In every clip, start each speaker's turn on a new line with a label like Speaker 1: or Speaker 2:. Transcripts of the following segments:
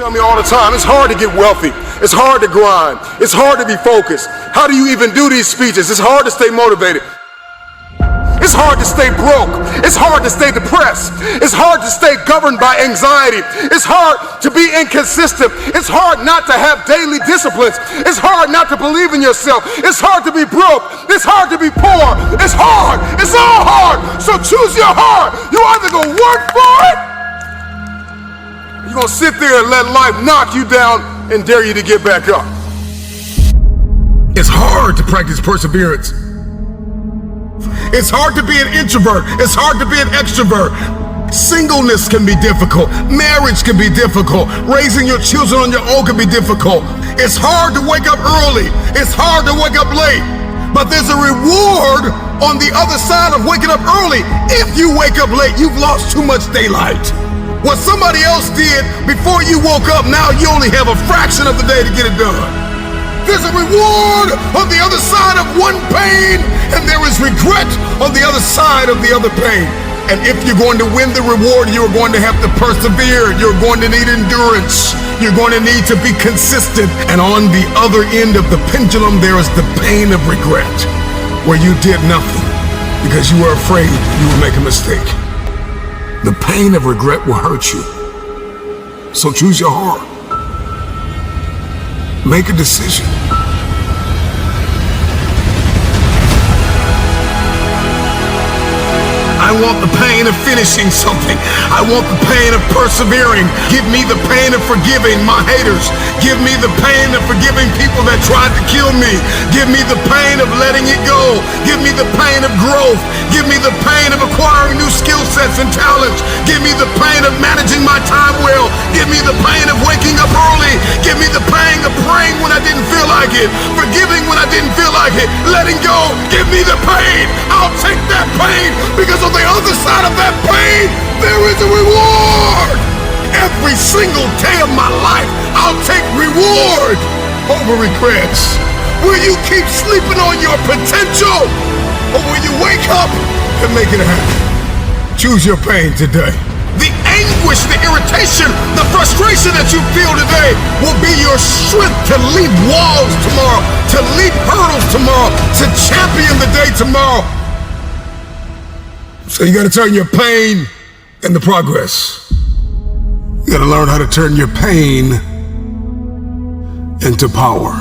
Speaker 1: Tell me all the time, it's hard to get wealthy. It's hard to grind. It's hard to be focused. How do you even do these speeches? It's hard to stay motivated. It's hard to stay broke. It's hard to stay depressed. It's hard to stay governed by anxiety. It's hard to be inconsistent. It's hard not to have daily disciplines. It's hard not to believe in yourself. It's hard to be broke. It's hard to be poor. It's hard. It's all hard. So choose your heart. You either gonna work for it, or you're gonna sit there and let life knock you down and dare you to get back up. It's hard to practice perseverance. It's hard to be an introvert. It's hard to be an extrovert. Singleness can be difficult. Marriage can be difficult. Raising your children on your own can be difficult. It's hard to wake up early. It's hard to wake up late. But there's a reward on the other side of waking up early. If you wake up late, you've lost too much daylight. What somebody else did before you woke up, now you only have a fraction of the day to get it done. There's a reward on the other side of one pain, and there is regret on the other side of the other pain. And if you're going to win the reward, you're going to have to persevere. You're going to need endurance. You're going to need to be consistent. And on the other end of the pendulum, there is the pain of regret, where you did nothing because you were afraid you would make a mistake. The pain of regret will hurt you. So choose your heart. Make a decision. I want the pain of finishing something. I want the pain of persevering. Give me the pain of forgiving my haters. Give me the pain of forgiving people that tried to kill me. Give me the pain of letting it go. Give me the pain of growth. Give me the pain of acquiring new skill sets and talents. Give me the pain of managing my time well. Give me the pain of waking up early. Give me the pain of praying when I didn't feel like it. Forgiving when I didn't feel like it. Letting go. Give me the pain. I'll take that pain, because on the other side of that pain, there is a reward. Every single day of my life, I'll take reward over regrets. Will you keep sleeping on your potential, or will you wake up and make it happen? Choose your pain today. The anguish, the irritation, the frustration that you feel today will be your strength to leap walls tomorrow, to leap hurdles tomorrow, to champion the day tomorrow. So you gotta turn your pain into progress. You gotta learn how to turn your pain into power.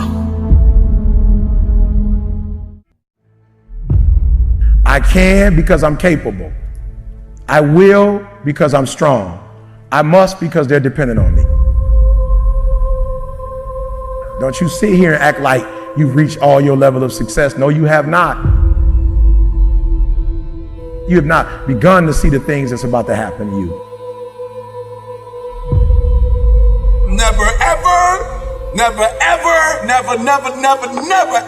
Speaker 2: I can because I'm capable. I will because I'm strong. I must because they're dependent on me. Don't you sit here and act like you've reached all your level of success. No, you have not. You have not begun to see the things that's about to happen to you.
Speaker 3: Never ever, never ever, never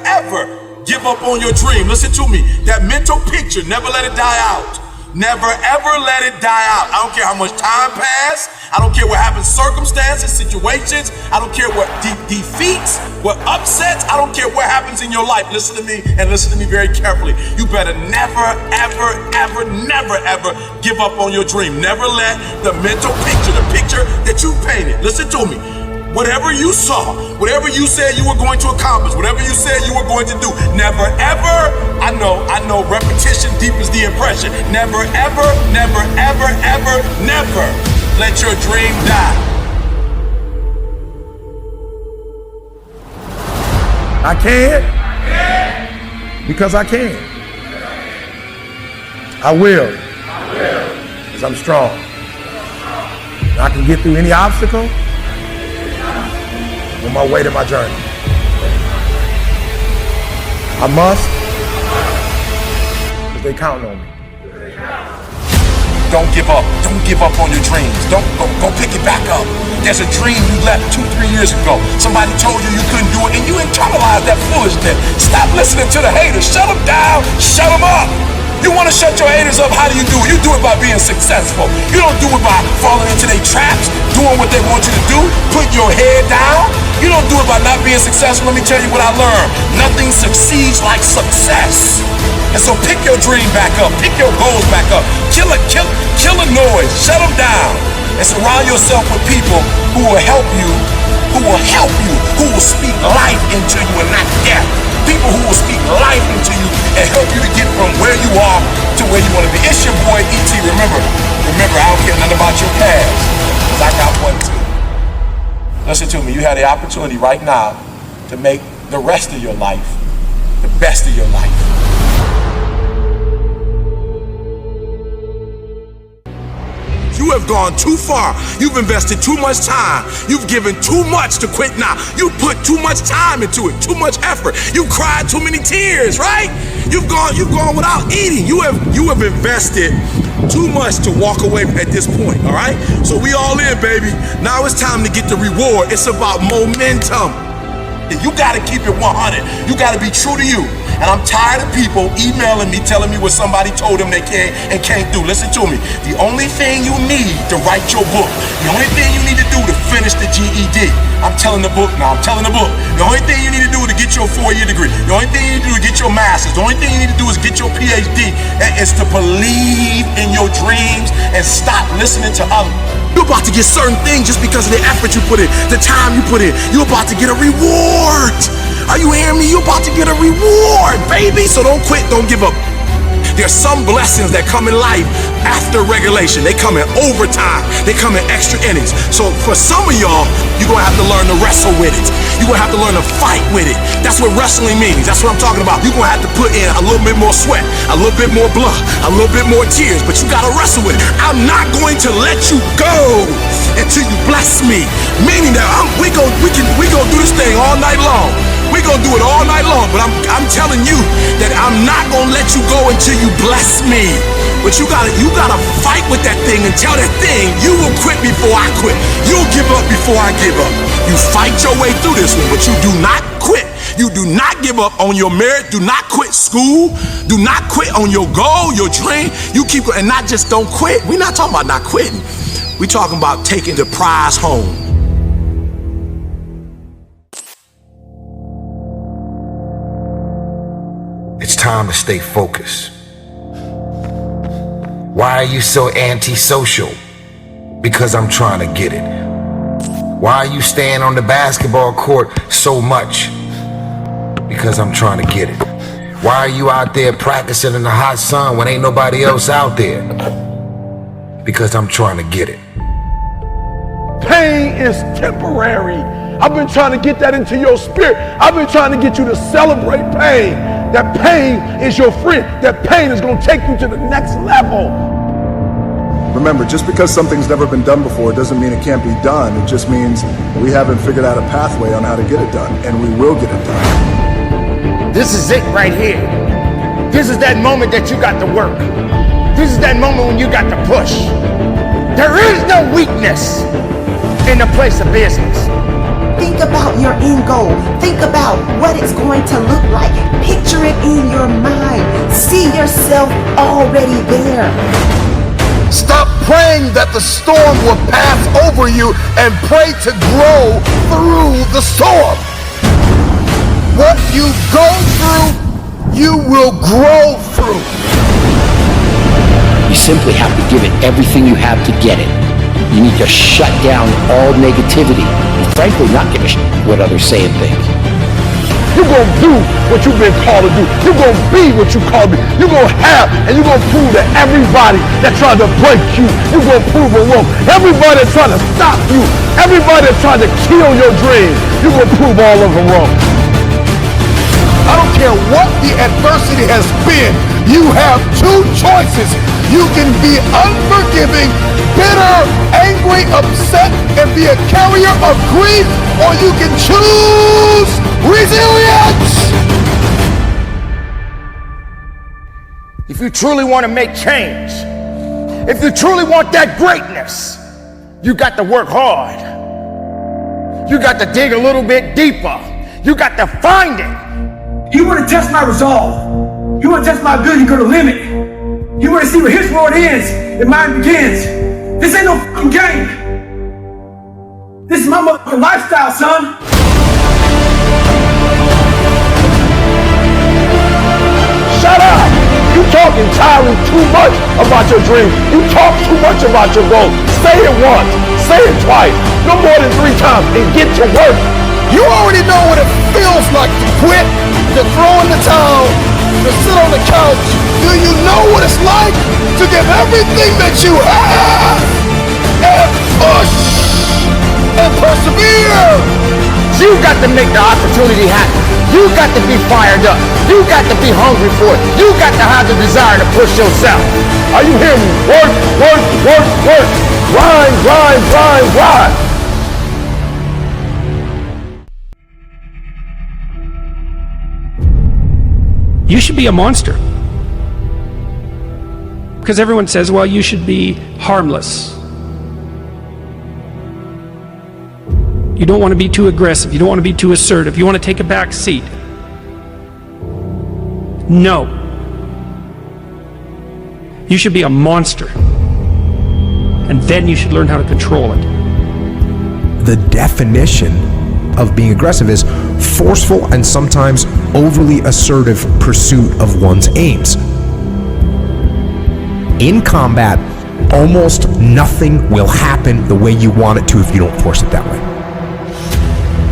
Speaker 3: ever give up on your dream. Listen to me. That mental picture, never let it die out. Never ever let it die out. I don't care how much time passed. I don't care what happens, circumstances, situations. I don't care what defeats, what upsets. I don't care what happens in your life. Listen to me, and listen to me very carefully. You better never ever give up on your dream. Never let the mental picture, the picture that you painted, listen to me. Whatever you saw, whatever you said you were going to accomplish, whatever you said you were going to do, never ever, I know, repetition deepens the impression. Never ever let your dream die.
Speaker 2: I can because I can. I will because I'm strong. I can get through any obstacle on my way to my journey. I must, because they count on me.
Speaker 3: Don't give up. Don't give up on your dreams. Don't go pick it back up. There's a dream you left 2-3 years ago. Somebody told you you couldn't do it, and you internalized that foolishness. Stop listening to the haters. Shut them down. Shut them up. You want to shut your haters up? How do? You do it by being successful. You don't do it by falling into their traps, doing what they want you to do, putting your head down. You don't do it by not being successful. Let me tell you what I learned. Nothing succeeds like success. And so pick your dream back up. Pick your goals back up. Kill a noise. Shut them down. and surround yourself with people who will help you, who will speak life into you and not death. People who will speak life into you and help you to get from where you are to where you want to be. It's your boy E.T. Remember, I don't care nothing about your past, because I got one too. Listen to me, you have the opportunity right now to make the rest of your life the best of your life. You have gone too far. You've invested too much time. You've given too much to quit now. You put too much time into it, too much effort. You've cried too many tears, right? You've gone without eating. You have invested too much to walk away at this point, all right? So we all in, baby. Now it's time to get the reward. It's about momentum. You gotta keep it 100. You gotta be true to you. And I'm tired of people emailing me, telling me what somebody told them they can and can't do. Listen to me. The only thing you need to write your book, the only thing you need to do to finish the GED, I'm telling the book now, I'm telling the book. The only thing you need to do to get your 4-year degree, the only thing you need to do to get your master's, the only thing you need to do is get your PhD, and is to believe in your dreams and stop listening to others. You're about to get certain things just because of the effort you put in, the time you put in. You're about to get a reward. Are you hearing me? You're about to get a reward, baby. So don't quit, don't give up. There's some blessings that come in life after regulation. They come in overtime. They come in extra innings. So for some of y'all, you're going to have to learn to wrestle with it. You're going to have to learn to fight with it. That's what wrestling means. That's what I'm talking about. You're going to have to put in a little bit more sweat, a little bit more blood, a little bit more tears, but you got to wrestle with it. I'm not going to let you go until you bless me. Meaning that we gonna do this thing all night long. We're gonna do it all night long, but I'm telling you that I'm not gonna let you go until you bless me. But you gotta fight with that thing and tell that thing you will quit before I quit. You'll give up before I give up. You fight your way through this one, but you do not quit. You do not give up on your merit. Do not quit school. Do not quit on your goal, your dream. You keep, and not just don't quit. We're not talking about not quitting. We're talking about taking the prize home.
Speaker 4: It's time to stay focused. Why are you so antisocial? Because I'm trying to get it. Why are you staying on the basketball court so much? Because I'm trying to get it. Why are you out there practicing in the hot sun when ain't nobody else out there? Because I'm trying to get it.
Speaker 2: Pain is temporary. I've been trying to get that into your spirit. I've been trying to get you to celebrate pain. That pain is your friend. That pain is going to take you to the next level.
Speaker 5: Remember, just because something's never been done before doesn't mean it can't be done. It just means we haven't figured out a pathway on how to get it done, and we will get it done.
Speaker 6: This is it right here. This is that moment that you got to work. This is that moment when you got to push. There is no weakness in the place of business.
Speaker 7: Think about your end goal. Think about what it's going to look like. Picture it in your mind. See yourself already there.
Speaker 8: Stop praying that the storm will pass over you and pray to grow through the storm. What you go through, you will grow through.
Speaker 9: You simply have to give it everything you have to get it. You need to shut down all negativity and frankly not give a shit what others say and think.
Speaker 2: You're going to do what you've been called to do. You're going to be what you called to be. You're going to have, and you're going to prove to everybody that tried to break you, you're going to prove them wrong. Everybody that tried to stop you, everybody that tried to kill your dreams, you're going to prove all of them wrong.
Speaker 8: I don't care what the adversity has been, you have two choices. You can be unforgiving, bitter, angry, upset, and be a carrier of grief, or you can choose resilience.
Speaker 6: If you truly want to make change, if you truly want that greatness, you got to work hard. You got to dig a little bit deeper. You got to find it.
Speaker 10: You want to test my resolve. You want to test my ability to go to limit. You want to see where his road ends and mine begins. This ain't no fucking game. This is my motherfucking lifestyle, son.
Speaker 2: Shut up! You talk entirely too much about your dream. You talk too much about your goal. Say it once, say it twice, no more than 3 times, and get to work.
Speaker 8: You already know what it feels like to quit, to throw in the towel, to sit on the couch. Do you know what it's like to give everything that you have and push and persevere?
Speaker 6: You got to make the opportunity happen. You got to be fired up. You got to be hungry for it. You got to have the desire to push yourself.
Speaker 2: Are you hearing me? Work, work, work, work. Grind, grind, grind, grind.
Speaker 11: You should be a monster. Because everyone says, well, you should be harmless. You don't want to be too aggressive. You don't want to be too assertive. You want to take a back seat. No. You should be a monster. And then you should learn how to control it.
Speaker 12: The definition of being aggressive is forceful and sometimes overly assertive pursuit of one's aims. In combat, almost nothing will happen the way you want it to if you don't force it that way.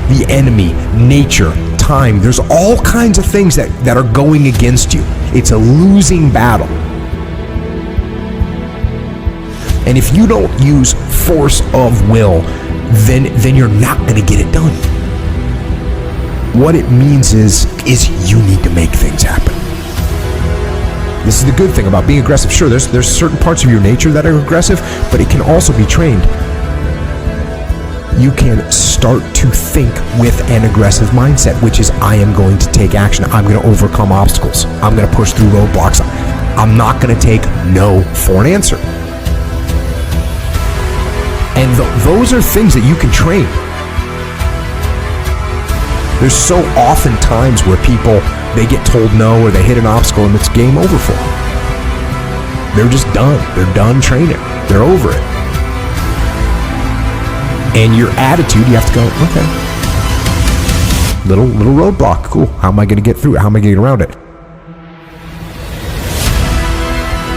Speaker 12: The enemy, nature, time, there's all kinds of things that are going against you. It's a losing battle. And if you don't use force of will, then you're not going to get it done. What it means is you need to make things happen. This is the good thing about being aggressive. Sure, there's certain parts of your nature that are aggressive, but it can also be trained. You can start to think with an aggressive mindset, which is I am going to take action. I'm going to overcome obstacles. I'm going to push through roadblocks. I'm not going to take no for an answer. And those are things that you can train. There's so often times where people, they get told no or they hit an obstacle and it's game over for them. They're just done. They're done training. They're over it. And your attitude, you have to go, okay. Little roadblock, cool. How am I going to get through it? How am I going to get around it?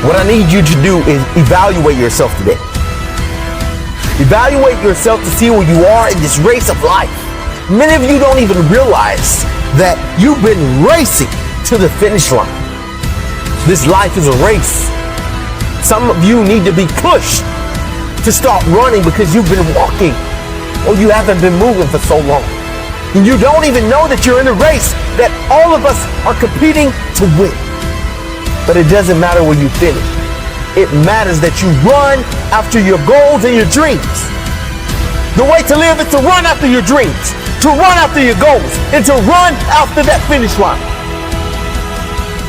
Speaker 13: What I need you to do is evaluate yourself today. Evaluate yourself to see where you are in this race of life. Many of you don't even realize that you've been racing to the finish line. This life is a race. Some of you need to be pushed to start running because you've been walking or you haven't been moving for so long. And you don't even know that you're in a race that all of us are competing to win. But it doesn't matter where you finish. It matters that you run after your goals and your dreams. The way to live is to run after your dreams, to run after your goals, and to run after that finish line.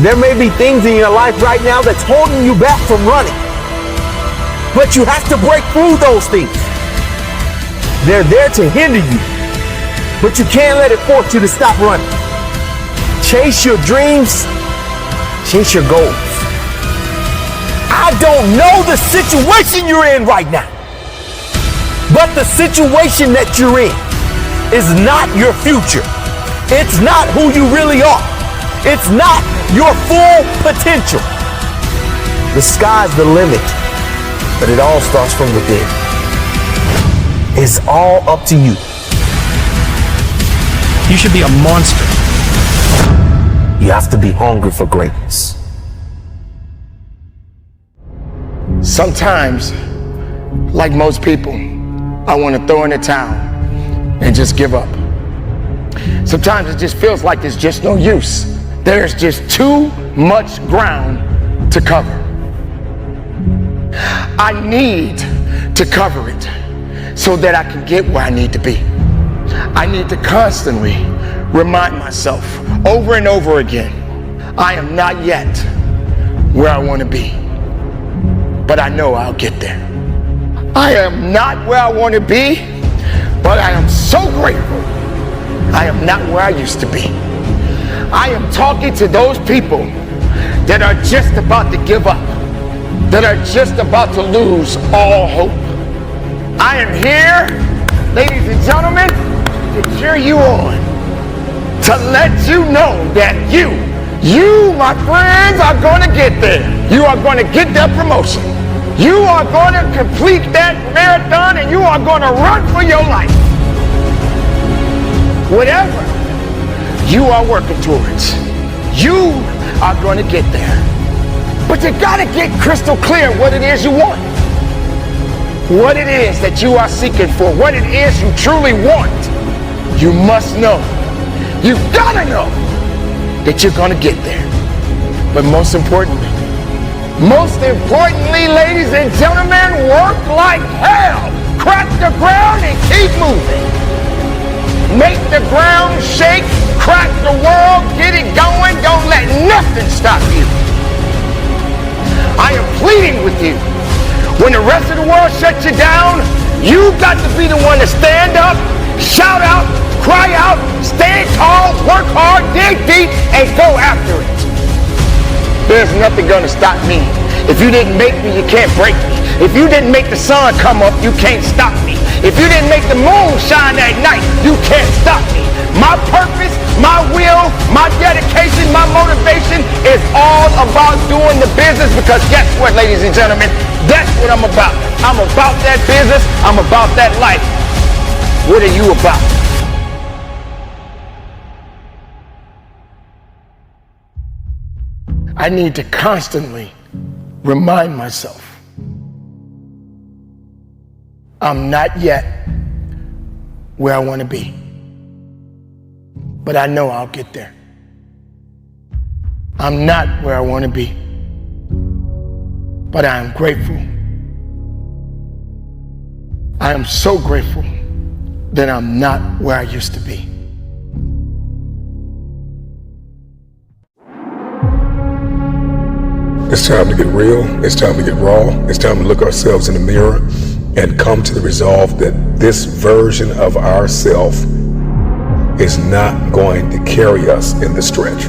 Speaker 13: There may be things in your life right now that's holding you back from running. But you have to break through those things. They're there to hinder you, but you can't let it force you to stop running. Chase your dreams, chase your goals. I don't know the situation you're in right now, but the situation that you're in is not your future. It's not who you really are. It's not your full potential. The sky's the limit. But it all starts from within. It's all up to you.
Speaker 11: You should be a monster.
Speaker 13: You have to be hungry for greatness.
Speaker 6: Sometimes, like most people, I want to throw in the towel and just give up. Sometimes it just feels like there's just no use. There's just too much ground to cover. I need to cover it so that I can get where I need to be. I need to constantly remind myself over and over again, I am not yet where I want to be, but I know I'll get there. I am not where I want to be, but I am so grateful I am not where I used to be. I am talking to those people that are just about to give up, that are just about to lose all hope. I am here, ladies and gentlemen, to cheer you on, to let you know that you You, my friends, are going to get there. You are going to get that promotion. You are going to complete that marathon and you are going to run for your life. Whatever you are working towards, you are going to get there. But you got to get crystal clear what it is you want. What it is that you are seeking for. What it is you truly want. You must know. You got to know that you're going to get there. But most importantly, ladies and gentlemen, work like hell. Crack the ground and keep moving. Make the ground shake, crack the world, get it going. Don't let nothing stop you. I am pleading with you. When the rest of the world shuts you down, you got to be the one to stand up, shout out, cry out, stand tall, work hard, dig deep, and go after it. There's nothing gonna stop me. If you didn't make me, you can't break me. If you didn't make the sun come up, you can't stop me. If you didn't make the moon shine at night, you can't stop me. My purpose, my will, my dedication, my motivation is all about doing the business, because guess what, ladies and gentlemen? That's what I'm about. I'm about that business. I'm about that life. What are you about? I need to constantly remind myself I'm not yet where I want to be, but I know I'll get there. I'm not where I want to be, but I am grateful. I am so grateful that I'm not where I used to be.
Speaker 3: It's time to get real. It's time to get raw. It's time to look ourselves in the mirror and come to the resolve that this version of ourself is not going to carry us in the stretch.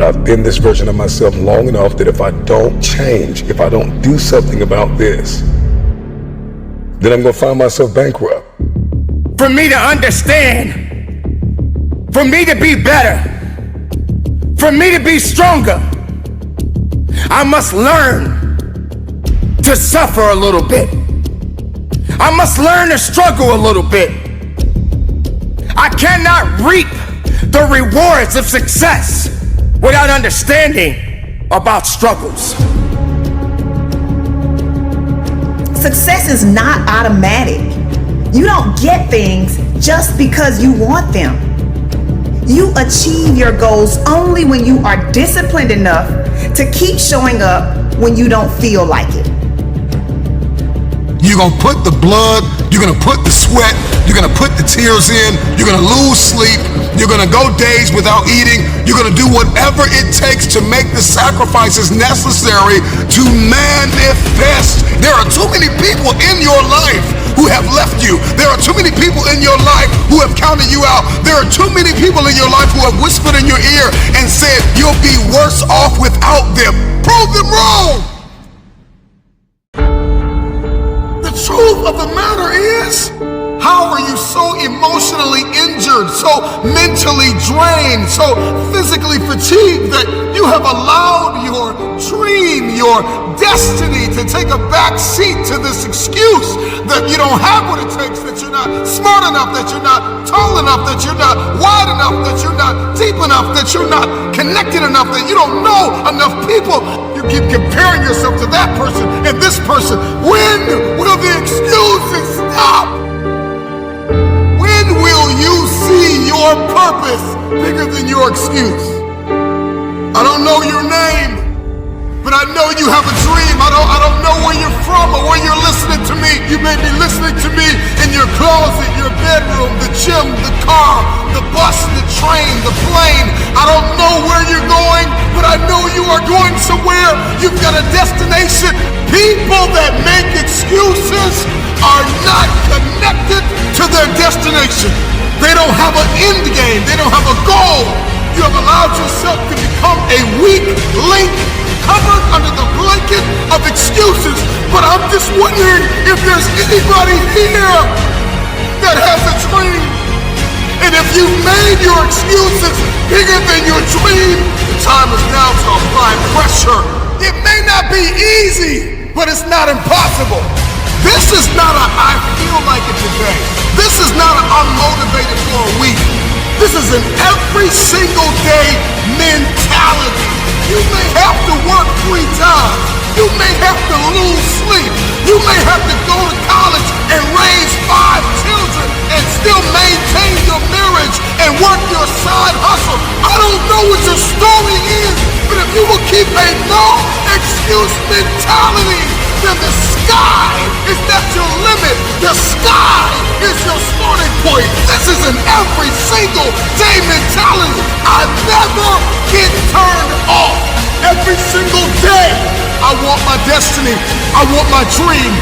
Speaker 3: I've been this version of myself long enough that if I don't change, if I don't do something about this, then I'm going to find myself bankrupt.
Speaker 6: For me to understand, for me to be better, for me to be stronger, I must learn to suffer a little bit. I must learn to struggle a little bit. I cannot reap the rewards of success without understanding about struggles.
Speaker 7: Success is not automatic. You don't get things just because you want them. You achieve your goals only when you are disciplined enough to keep showing up when you don't feel like it.
Speaker 8: You're going to put the blood, you're going to put the sweat, you're going to put the tears in, you're going to lose sleep, you're going to go days without eating, you're going to do whatever it takes to make the sacrifices necessary to manifest. There are too many people in your life who have left you. There are too many people in your life who have counted you out. There are too many people in your life who have whispered in your ear and said you'll be worse off without them. Prove them wrong. The truth of the matter is, how are you so emotionally injured, so mentally drained, so physically fatigued that you have allowed your dream, your destiny to take a back seat to this excuse that you don't have what it takes, that you're not smart enough, that you're not tall enough, that you're not wide enough, that you're not deep enough, that you're not connected enough, that you don't know enough people. You keep comparing yourself to that person and this person. When will the excuses stop? When will you see your purpose bigger than your excuse? I don't know your name, but I know you have a dream. I don't know where you're from or where you're listening to me. You may be listening to me in your closet, your bedroom, the gym, the car, the bus, the train, the plane. I don't know where you're going, but I know you are going somewhere. You've got a destination. People that make excuses are not connected to their destination. They don't have an end game. They don't have a goal. You have allowed yourself to become a weak link covered under the blanket of excuses. But I'm just wondering if there's anybody here that has a dream. And if if you made your excuses bigger than your dream, the time is now to apply pressure. It may not be easy, but it's not impossible. This is not a I feel like it today. This is not an I'm motivated for a week. This is an every single day mentality. You may have to work 3 times. You may have to lose sleep. You may have to go to college and raise 5 children and still maintain your marriage and work your side hustle. I don't know what your story is, but if you will keep a no excuse mentality, then the sky is not your limit. The sky is your starting point. This is an every single day mentality. I never get turned off. Every single day, I want my destiny. I want my dream.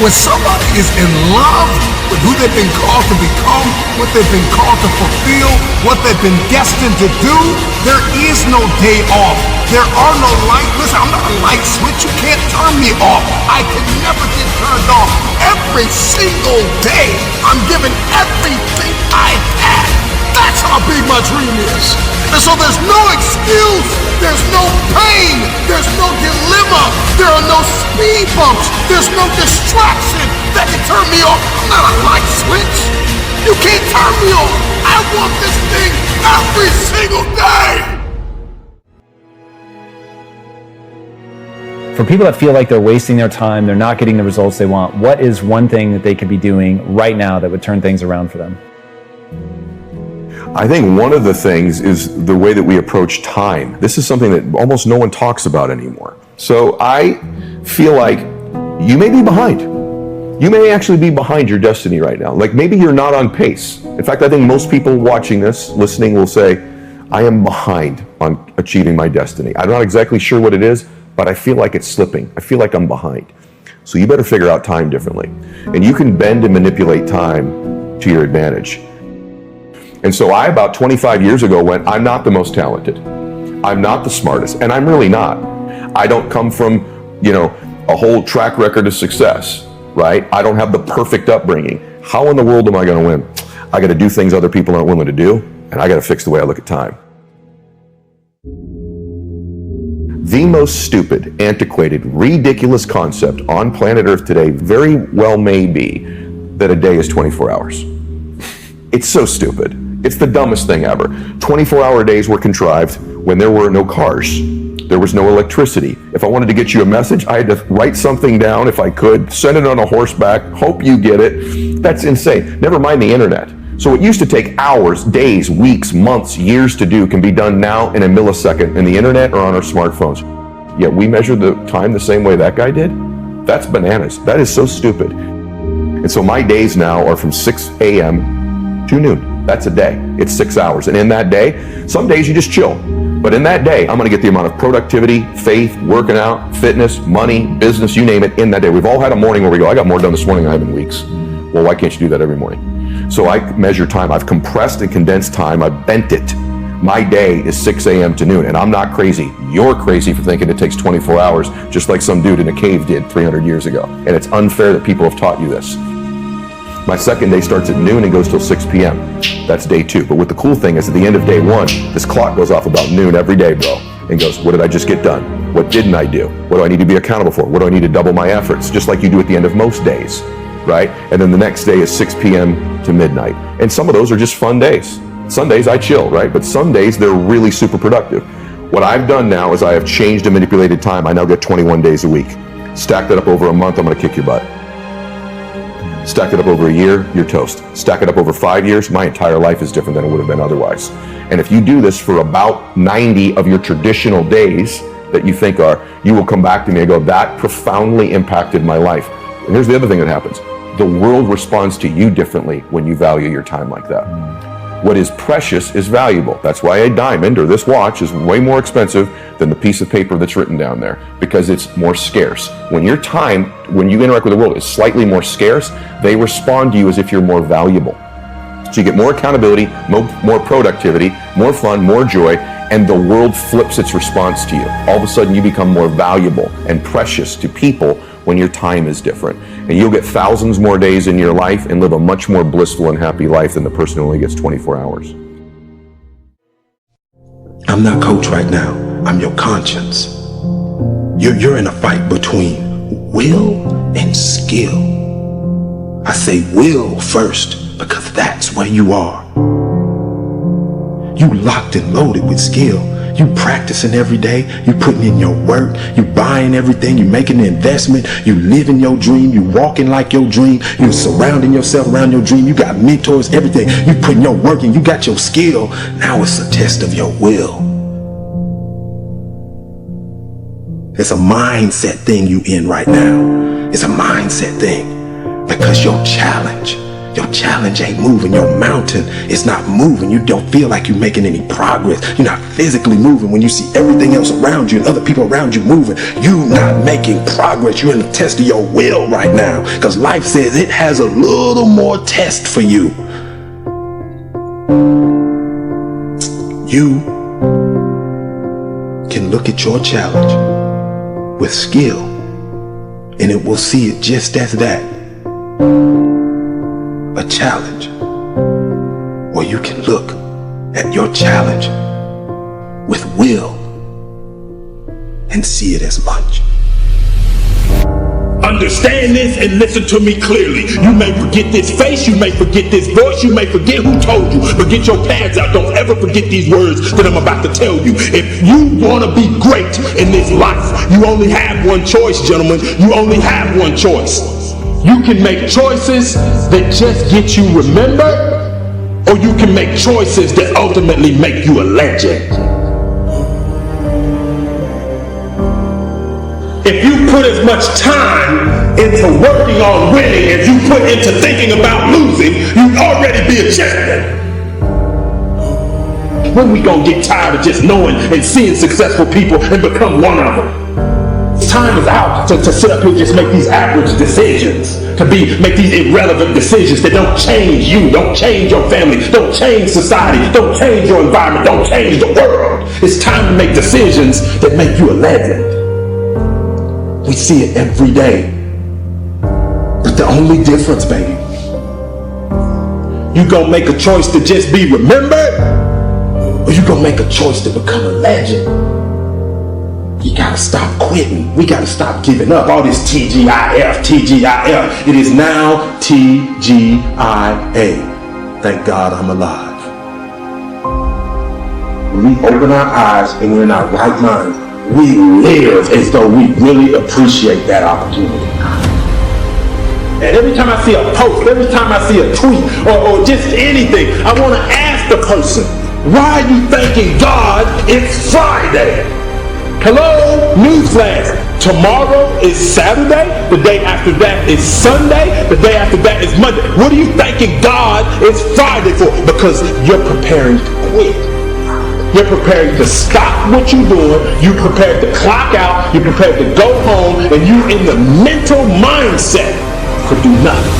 Speaker 8: When somebody is in love with who they've been called to become, what they've been called to fulfill, what they've been destined to do, there is no day off. There are no light. Listen, I'm not a light switch. You can't turn me off. I can never get turned off. Every single day, I'm giving everything I have. That's how big my dream is. And so there's no excuse, there's no pain, there's no dilemma, there are no speed bumps, there's no distraction that can turn me off. I'm not a light switch. You can't turn me off. I want this thing every single day.
Speaker 14: For people that feel like they're wasting their time, they're not getting the results they want, what is one thing that they could be doing right now that would turn things around for them?
Speaker 15: I think one of the things is the way that we approach time. This is something that almost no one talks about anymore. So I feel like you may be behind. You may actually be behind your destiny right now. Like maybe you're not on pace. In fact, I think most people watching this, listening, will say, I am behind on achieving my destiny. I'm not exactly sure what it is, but I feel like it's slipping. I feel like I'm behind. So you better figure out time differently. And you can bend and manipulate time to your advantage. And so I, about 25 years ago, went, I'm not the most talented. I'm not the smartest, and I'm really not. I don't come from, a whole track record of success, right? I don't have the perfect upbringing. How in the world am I going to win? I got to do things other people aren't willing to do, and I got to fix the way I look at time. The most stupid, antiquated, ridiculous concept on planet Earth today very well may be that a day is 24 hours. It's so stupid. It's the dumbest thing ever. 24-hour days were contrived when there were no cars. There was no electricity. If I wanted to get you a message, I had to write something down if I could, send it on a horseback, hope you get it. That's insane. Never mind the internet. So what used to take hours, days, weeks, months, years to do can be done now in a millisecond in the internet or on our smartphones. Yet we measure the time the same way that guy did? That's bananas. That is so stupid. And so my days now are from 6 a.m. to noon. That's a day. It's 6 hours. And in that day, some days you just chill. But in that day, I'm going to get the amount of productivity, faith, working out, fitness, money, business, you name it, in that day. We've all had a morning where we go, I got more done this morning than I have in weeks. Well, why can't you do that every morning? So I measure time. I've compressed and condensed time. I've bent it. My day is 6 a.m. to noon, and I'm not crazy. You're crazy for thinking it takes 24 hours, just like some dude in a cave did 300 years ago. And it's unfair that people have taught you this. My second day starts at noon and goes till 6 p.m. That's day 2. But what the cool thing is, at the end of day 1, this clock goes off about noon every day, bro, and goes, what did I just get done? What didn't I do? What do I need to be accountable for? What do I need to double my efforts? Just like you do at the end of most days, right? And then the next day is 6 p.m. to midnight. And some of those are just fun days. Some days I chill, right? But some days they're really super productive. What I've done now is I have changed and manipulated time. I now get 21 days a week. Stack that up over a month, I'm going to kick your butt. Stack it up over a year, you're toast. Stack it up over 5 years, my entire life is different than it would have been otherwise. And if you do this for about 90 of your traditional days that you think are, you will come back to me and go, that profoundly impacted my life. And here's the other thing that happens. The world responds to you differently when you value your time like that. What is precious is valuable. That's why a diamond or this watch is way more expensive than the piece of paper that's written down there, because it's more scarce. When your time, when you interact with the world, is slightly more scarce, they respond to you as if you're more valuable. So you get more accountability, more productivity, more fun, more joy, and the world flips its response to you. All of a sudden you become more valuable and precious to people when your time is different. And you'll get thousands more days in your life and live a much more blissful and happy life than the person who only gets 24 hours.
Speaker 16: I'm not coach right now. I'm your conscience. You're in a fight between will and skill. I say will first because that's where you are. You locked and loaded with skill. You practicing every day. You putting in your work. You buying everything. You making the investment. You living your dream. You walking like your dream. You surrounding yourself around your dream. You got mentors, everything. You putting your work in. You got your skill. Now it's a test of your will. It's a mindset thing you in right now. It's a mindset thing because your challenge ain't moving. Your mountain is not moving. You don't feel like you're making any progress. You're not physically moving when you see everything else around you and other people around you moving. You're not making progress. You're in the test of your will right now because life says it has a little more test for you. You can look at your challenge with skill and it will see it just as that. A challenge, or you can look at your challenge with will and see it as much.
Speaker 3: Understand this and listen to me clearly. You may forget this face, you may forget this voice, you may forget who told you, but get your pads out. Don't ever forget these words that I'm about to tell you. If you want to be great in this life, you only have one choice, gentlemen. You only have one choice. You can make choices that just get you remembered, or you can make choices that ultimately make you a legend. If you put as much time into working on winning as you put into thinking about losing, you'd already be a champion. When we gonna get tired of just knowing and seeing successful people and become one of them? Time is out to sit up here and just make these average decisions, make these irrelevant decisions that don't change you, don't change your family, don't change society, don't change your environment, don't change the world. It's time to make decisions that make you a legend. We see it every day. But the only difference, baby, you gonna make a choice to just be remembered, or you gonna make a choice to become a legend. You gotta stop quitting. We gotta stop giving up. All this TGIF, TGIF. It is now TGIA. Thank God I'm alive. When we open our eyes and we're in our right mind, we live as though we really appreciate that opportunity. And every time I see a post, every time I see a tweet, or just anything, I want to ask the person, why are you thanking God it's Friday? Hello, newsflash. Tomorrow is Saturday. The day after that is Sunday. The day after that is Monday. What are you thanking God it's Friday for? Because you're preparing to quit. You're preparing to stop what you're doing. You're prepared to clock out. You're prepared to go home. And you're in the mental mindset to do nothing.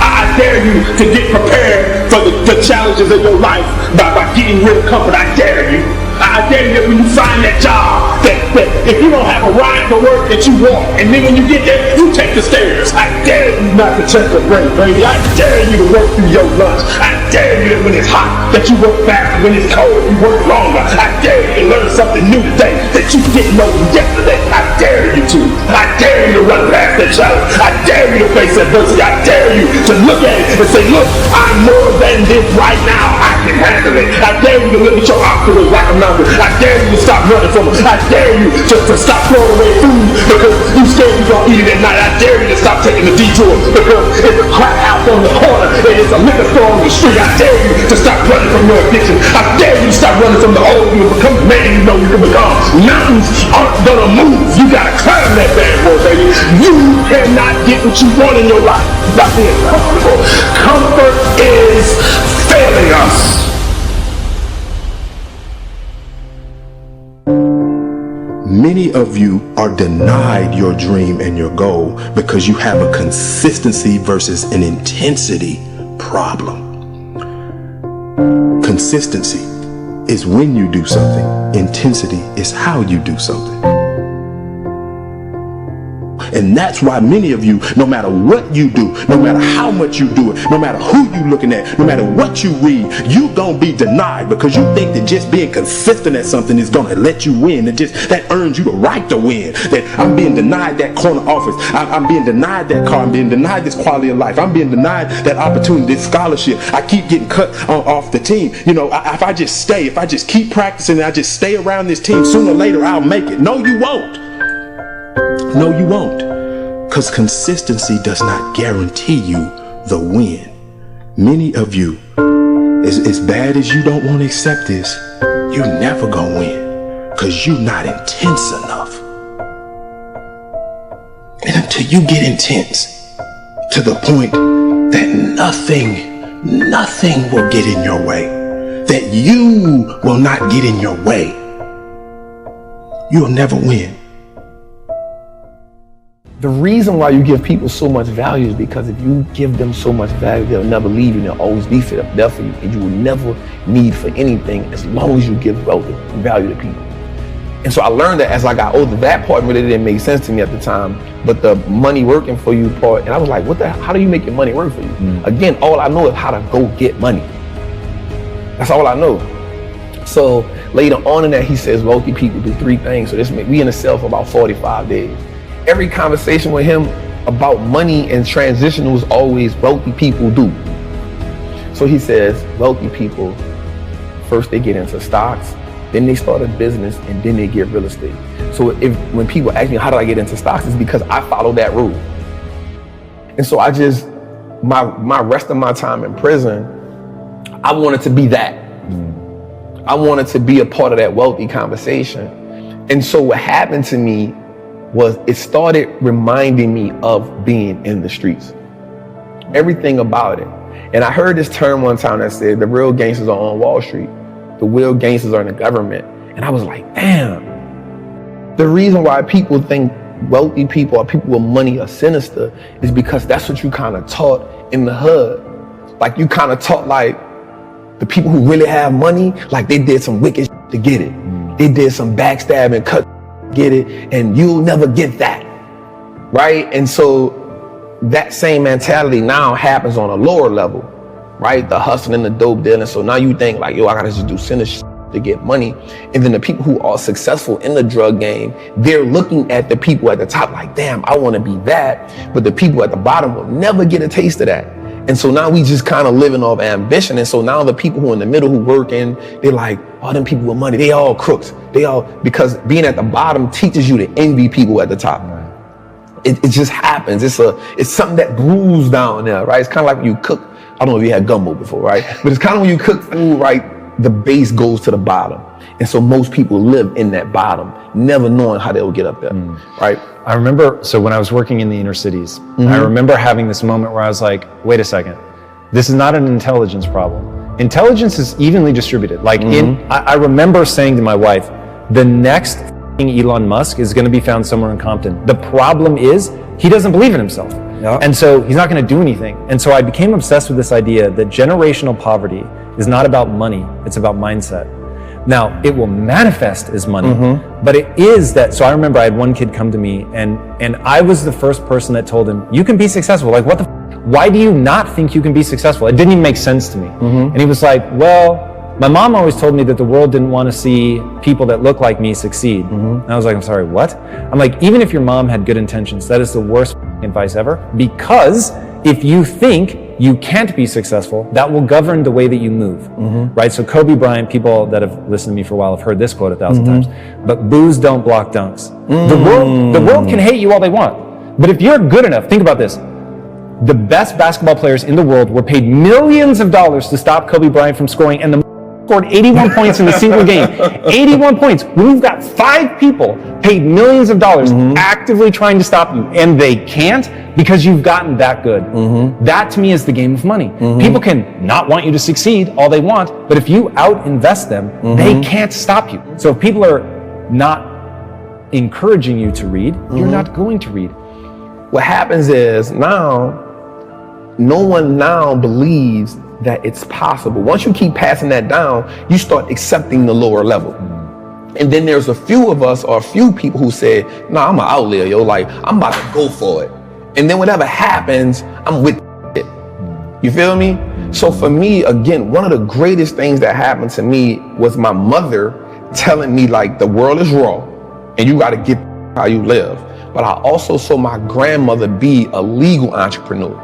Speaker 3: I dare you to get prepared for the challenges of your life by getting rid of comfort. I dare you. I dare you that when you find that job, that if you don't have a ride to work that you want, and then when you get there, you take the stairs. I dare you not to check the break, baby. I dare you to work through your lunch. I dare you that when it's hot, that you work faster. When it's cold, you work longer. I dare you to learn something new today that you didn't know yesterday. I dare you to. I dare you to run past that challenge. I dare you to face adversity. I dare you to look at it and say, look, I'm more than this right now. I can handle it. I dare you to look at your obstacles like a mountain. I dare you to stop running from it. I dare you to stop throwing away food because you scared you're going to eat it at night. I dare you to stop taking the detour because it's a crack house on the corner and it's a liquor store on the street. I dare you to stop running from your addiction. I dare you to stop running from the old you and become the man you know you can become. Mountains aren't going to move. You got to climb that bad boy, baby. You cannot get what you want in your life by being comfortable. Comfort is failing us.
Speaker 16: Many of you are denied your dream and your goal because you have a consistency versus an intensity problem. Consistency is when you do something. Intensity is how you do something. And that's why many of you, no matter what you do, no matter how much you do it, no matter who you looking at, no matter what you read, you gonna be denied because you think that just being consistent at something is gonna let you win. That earns you the right to win. That I'm being denied that corner office. I'm being denied that car. I'm being denied this quality of life. I'm being denied that opportunity, this scholarship. I keep getting cut off the team. You know, if I just keep practicing and I just stay around this team, sooner or later I'll make it. No, you won't. No, you won't. Because consistency does not guarantee you the win. Many of you, as bad as you don't want to accept this, you never gonna win because you're not intense enough. And until you get intense to the point that nothing will get in your way, that you will not get in your way, you'll never win.
Speaker 2: The reason why you give people so much value is because if you give them so much value, they'll never leave you and they'll always be there for you, and you will never need for anything as long as you give value to people. And so I learned that as I got older. That part really didn't make sense to me at the time, but the money working for you part, and I was like, how do you make your money work for you? Again, all I know is how to go get money. That's all I know. So later on in that, he says wealthy people do 3 things. So we in a cell for about 45 days. Every conversation with him about money and transition was always wealthy people do. So he says wealthy people, first they get into stocks, then they start a business, and then they get real estate. So when people ask me how did I get into stocks, it's because I follow that rule. And so my rest of my time in prison, I wanted to be that. I wanted to be a part of that wealthy conversation. And so what happened to me was it started reminding me of being in the streets. Everything about it. And I heard this term one time that said the real gangsters are on Wall Street. The real gangsters are in the government. And I was like, damn. The reason why people think wealthy people or people with money are sinister is because that's what you kind of taught in the hood. Like you kind of taught like the people who really have money, like they did some wicked shit to get it. They did some backstabbing, cut, get it, and you'll never get that, right? And so that same mentality now happens on a lower level, right? The hustling, the dope dealing. So now you think like, yo, I gotta just do sinister shit to get money. And then the people who are successful in the drug game, they're looking at the people at the top like, damn, I wanna be that. But the people at the bottom will never get a taste of that. And so now we just kind of living off ambition. And so now the people who in the middle who working, they're like, oh, them people with money, they all crooks. Because being at the bottom teaches you to envy people at the top. It just happens. It's something that brews down there, right? It's kind of like when you cook. I don't know if you had gumbo before, right? But it's kind of when you cook food, right? The base goes to the bottom. And so most people live in that bottom, never knowing how they'll get up there, right?
Speaker 14: I remember, so when I was working in the inner cities, I remember having this moment where I was like, wait a second, this is not an intelligence problem. Intelligence is evenly distributed. Like I remember saying to my wife, the next Elon Musk is going to be found somewhere in Compton. The problem is he doesn't believe in himself. And so he's not going to do anything. And so I became obsessed with this idea that generational poverty is not about money, it's about mindset. Now, it will manifest as money, but it is that, so I remember I had one kid come to me and I was the first person that told him, you can be successful. Like, what the why do you not think you can be successful? It didn't even make sense to me. And he was like, well, my mom always told me that the world didn't want to see people that look like me succeed. And I was like, I'm sorry, what? I'm like, even if your mom had good intentions, that is the worst advice ever, because if you think you can't be successful, that will govern the way that you move, right? So Kobe Bryant, people that have listened to me for a while have heard this quote 1,000 times, but boos don't block dunks. The world can hate you all they want, but if you're good enough, think about this. The best basketball players in the world were paid millions of dollars to stop Kobe Bryant from scoring, and the scored 81 points in a single game. 81 points. We've got 5 people paid millions of dollars actively trying to stop you, and they can't because you've gotten that good. That to me is the game of money. People can not want you to succeed all they want, but if you out-invest them, they can't stop you. So if people are not encouraging you to read, you're not going to read.
Speaker 2: What happens is now, no one now believes that it's possible. Once you keep passing that down, you start accepting the lower level.
Speaker 17: And then there's a few of us or a few people who said, nah, I'm an outlier, yo. Like, I'm about to go for it. And then whatever happens, I'm with it. You feel me? So for me, again, one of the greatest things that happened to me was my mother telling me, like, the world is raw and you got to get how you live. But I also saw my grandmother be a legal entrepreneur.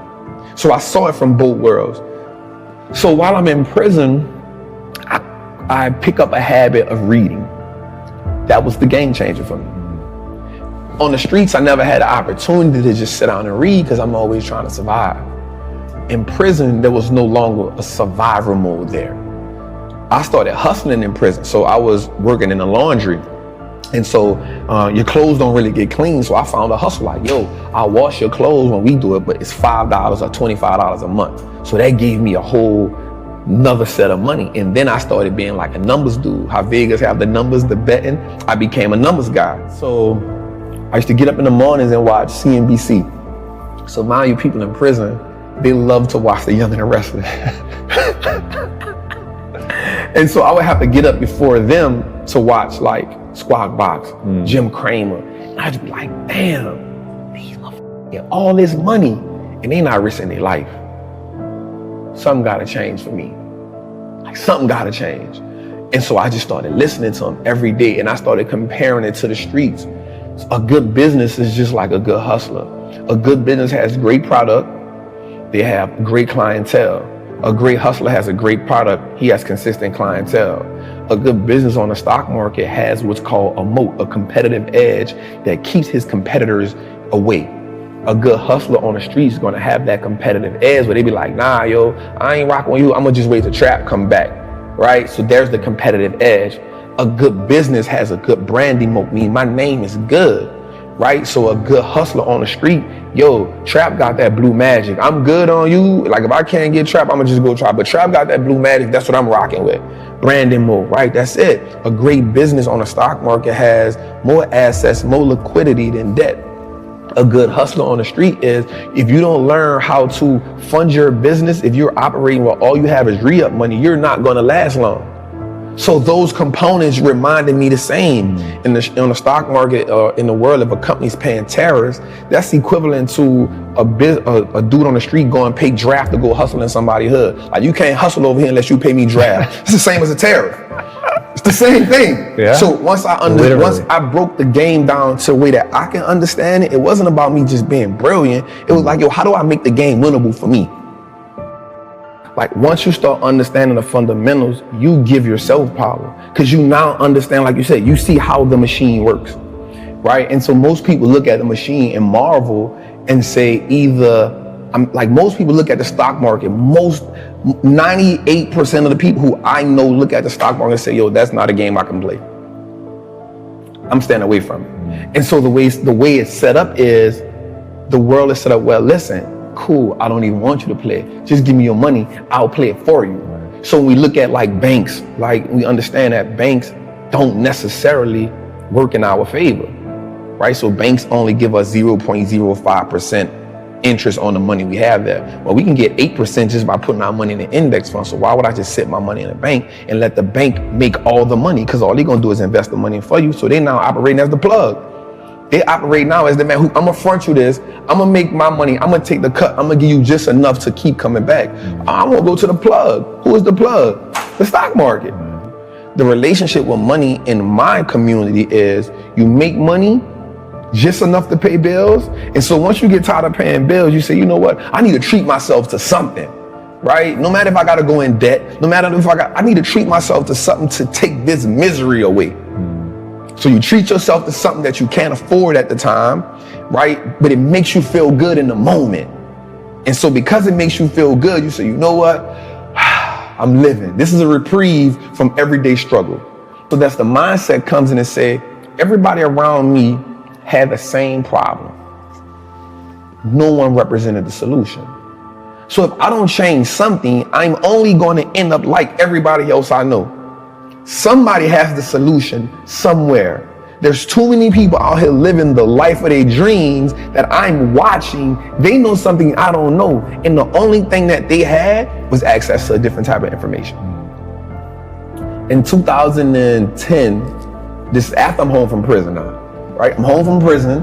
Speaker 17: So I saw it from both worlds. So while I'm in prison, I pick up a habit of reading. That was the game changer for me. On the streets, I never had the opportunity to just sit down and read because I'm always trying to survive. In prison, there was no longer a survivor mode there. I started hustling in prison. So I was working in the laundry. And so your clothes don't really get clean. So I found a hustle like, yo, I'll wash your clothes when we do it, but it's $5 or $25 a month. So that gave me a whole another set of money. And then I started being like a numbers dude. How Vegas have the numbers, the betting. I became a numbers guy. So I used to get up in the mornings and watch CNBC. So mind you, people in prison, they love to watch The Young and the Restless. And so I would have to get up before them to watch like Squawk Box, Jim Cramer. And I'd be like, damn, these motherfuckers get all this money and they not risking their life. Something gotta change for me. Like something gotta change. And so I just started listening to them every day and I started comparing it to the streets. A good business is just like a good hustler. A good business has great product. They have great clientele. A great hustler has a great product. He has consistent clientele. A good business on the stock market has what's called a moat, a competitive edge that keeps his competitors away. A good hustler on the street is going to have that competitive edge where they be like, nah, yo, I ain't rocking with you. I'm going to just wait till trap come back, right? So there's the competitive edge. A good business has a good branding moat, meaning my name is good, right? So a good hustler on the street, yo, trap got that blue magic. I'm good on you. Like if I can't get trap, I'm going to just go trap. But trap got that blue magic. That's what I'm rocking with. Branding moat, right? That's it. A great business on the stock market has more assets, more liquidity than debt. A good hustler on the street is if you don't learn how to fund your business, if you're operating where all you have is re-up money, you're not going to last long. So those components reminded me the same. On the stock market, in the world, if a company's paying tariffs, that's equivalent to a dude on the street going pay draft to go hustle in somebody's hood. Like you can't hustle over here unless you pay me draft. It's the same as a tariff. It's the same thing. Yeah. So once I broke the game down to a way that I can understand it, it wasn't about me just being brilliant. It was like, yo, how do I make the game winnable for me? Like once you start understanding the fundamentals, you give yourself power because you now understand, like you said, you see how the machine works, right? And so most people look at the machine and marvel and say most people look at the stock market. 98% of the people who I know look at the stock market and say, yo, that's not a game I can play. I'm staying away from it. And so the way it's set up is the world is set up, well, listen, cool, I don't even want you to play it. Just give me your money, I'll play it for you. So when we look at like banks, like we understand that banks don't necessarily work in our favor, right? So banks only give us 0.05% interest on the money we have there. Well, we can get 8% just by putting our money in an index fund. So why would I just sit my money in a bank and let the bank make all the money? Because all they're gonna do is invest the money for you. So they're now operating as the plug. They operate now as the man who, I'm gonna front you this, I'm gonna make my money, I'm gonna take the cut, I'm gonna give you just enough to keep coming back. I'm gonna go to the plug. Who is the plug? The stock market. The relationship with money in my community is you make money just enough to pay bills. And so once you get tired of paying bills, you say, you know what? I need to treat myself to something, right? No matter if I gotta go in debt, no matter if I need to treat myself to something to take this misery away. So you treat yourself to something that you can't afford at the time, right? But it makes you feel good in the moment. And so because it makes you feel good, you say, you know what? I'm living. This is a reprieve from everyday struggle. So that's the mindset comes in and say, everybody around me had the same problem. No one represented the solution. So if I don't change something, I'm only going to end up like everybody else I know. Somebody has the solution somewhere. There's too many people out here living the life of their dreams that I'm watching. They know something I don't know. And the only thing that they had was access to a different type of information. In 2010, This is after I'm home from prison now, right? I'm home from prison.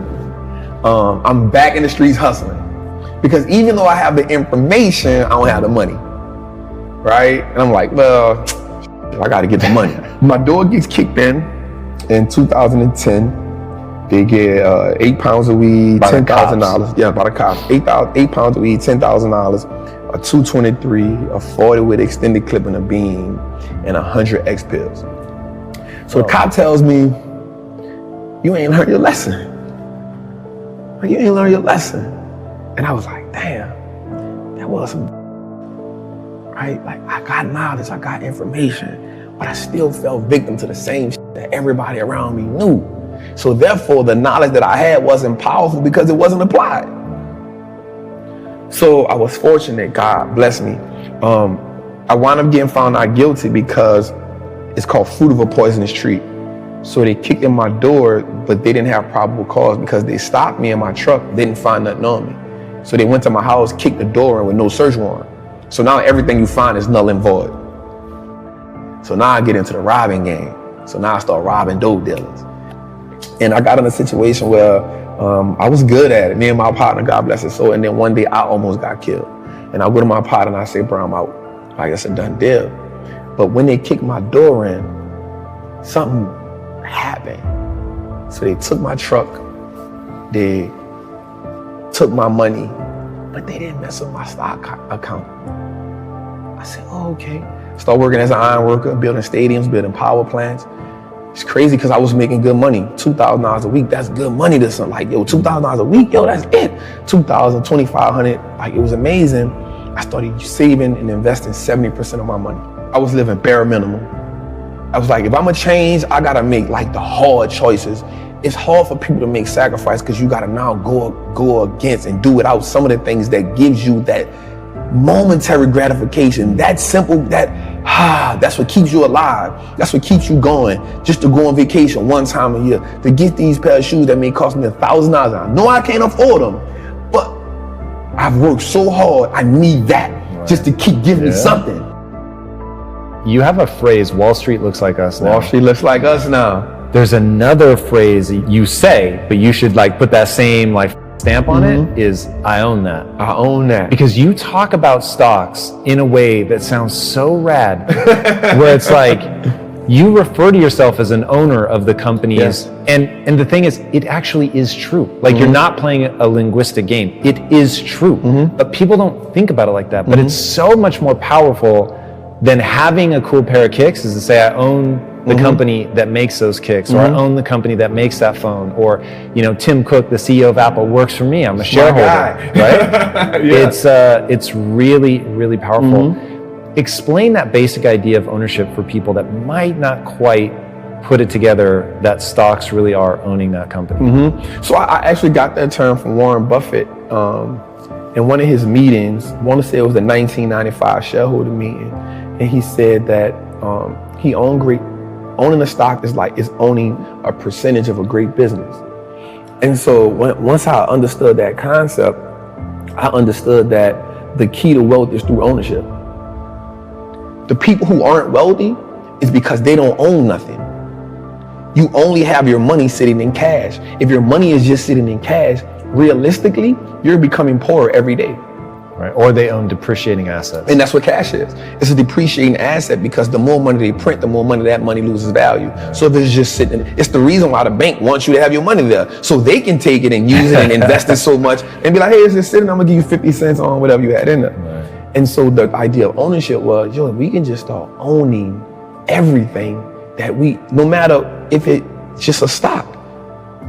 Speaker 17: I'm back in the streets hustling. Because even though I have the information, I don't have the money, right? And I'm like, well, I gotta get the money. My door gets kicked in 2010. They get 8 pounds of weed, $10,000. Yeah, by the cops. 8 pounds of weed, $10,000, a 223, a 40 with extended clip and a beam, and 100 X pills. So the cop tells me, you ain't learned your lesson. Like, you ain't learned your lesson. And I was like, damn, that was some, right? Like, I got knowledge, I got information, but I still fell victim to the same shit that everybody around me knew. So therefore, the knowledge that I had wasn't powerful because it wasn't applied. So I was fortunate, God bless me. I wound up getting found out guilty because it's called fruit of a poisonous tree. So they kicked in my door, but they didn't have probable cause because they stopped me in my truck, didn't find nothing on me. So they went to my house, kicked the door in with no search warrant. So now everything you find is null and void. So now I get into the robbing game. So now I start robbing dope dealers. And I got in a situation where I was good at it. Me and my partner, God bless his soul. And then one day I almost got killed. And I go to my partner and I say, bro, I'm out. Like, it's a done deal. But when they kicked my door in, something happened. So they took my truck, they took my money, but they didn't mess up my stock account. I said, oh, okay. Start working as an iron worker, building stadiums, building power plants. It's crazy because I was making good money, $2,000 a week. That's good money to some, like, yo, $2,000 a week, yo, that's it. $2,000, $2,500, like, it was amazing. I started saving and investing 70% of my money. I was living bare minimum. I was like, if I'm gonna change, I gotta make like the hard choices. It's hard for people to make sacrifice because you gotta now go against and do without some of the things that gives you that momentary gratification, that simple, that's what keeps you alive. That's what keeps you going. Just to go on vacation one time a year, to get these pair of shoes that may cost me $1,000. I know I can't afford them, but I've worked so hard, I need that just to keep giving me something.
Speaker 14: You have a phrase, Wall Street looks like us now.
Speaker 17: Wall Street looks like us now.
Speaker 14: There's another phrase you say, but you should like put that same like stamp on it, is I own that.
Speaker 17: I own that.
Speaker 14: Because you talk about stocks in a way that sounds so rad, where it's like, you refer to yourself as an owner of the companies.
Speaker 17: Yes.
Speaker 14: And the thing is, it actually is true. Like you're not playing a linguistic game. It is true. But people don't think about it like that. But it's so much more powerful than having a cool pair of kicks is to say, I own the company that makes those kicks, or I own the company that makes that phone, or, you know, Tim Cook, the CEO of Apple, works for me. I'm a shareholder, right? It's really, really powerful. Explain that basic idea of ownership for people that might not quite put it together that stocks really are owning that company.
Speaker 17: So I actually got that term from Warren Buffett in one of his meetings. I want to say it was the 1995 shareholder meeting. And he said that owning a stock is owning a percentage of a great business. And so once I understood that concept, I understood that the key to wealth is through ownership. The people who aren't wealthy is because they don't own nothing. You only have your money sitting in cash. If your money is just sitting in cash, realistically, you're becoming poorer every day.
Speaker 14: Right, or they own depreciating assets.
Speaker 17: And that's what cash is. It's a depreciating asset because the more money they print, the more money that money loses value. So if it's just sitting, it's the reason why the bank wants you to have your money there. So they can take it and use it and invest it so much and be like, hey, it's just sitting, I'm gonna give you 50 cents on whatever you had in there. Right. And so the idea of ownership was, yo, we can just start owning everything that no matter if it's just a stock.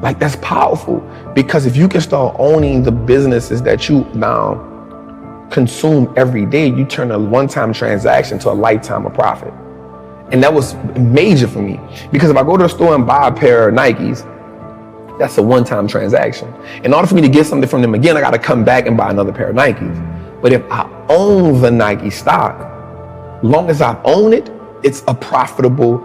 Speaker 17: Like, that's powerful, because if you can start owning the businesses that you now consume every day, you turn a one-time transaction to a lifetime of profit. And that was major for me, because if I go to the store and buy a pair of Nikes, that's a one-time transaction. In order for me to get something from them again, I got to come back and buy another pair of Nikes. But if I own the Nike stock, long as I own it, it's a profitable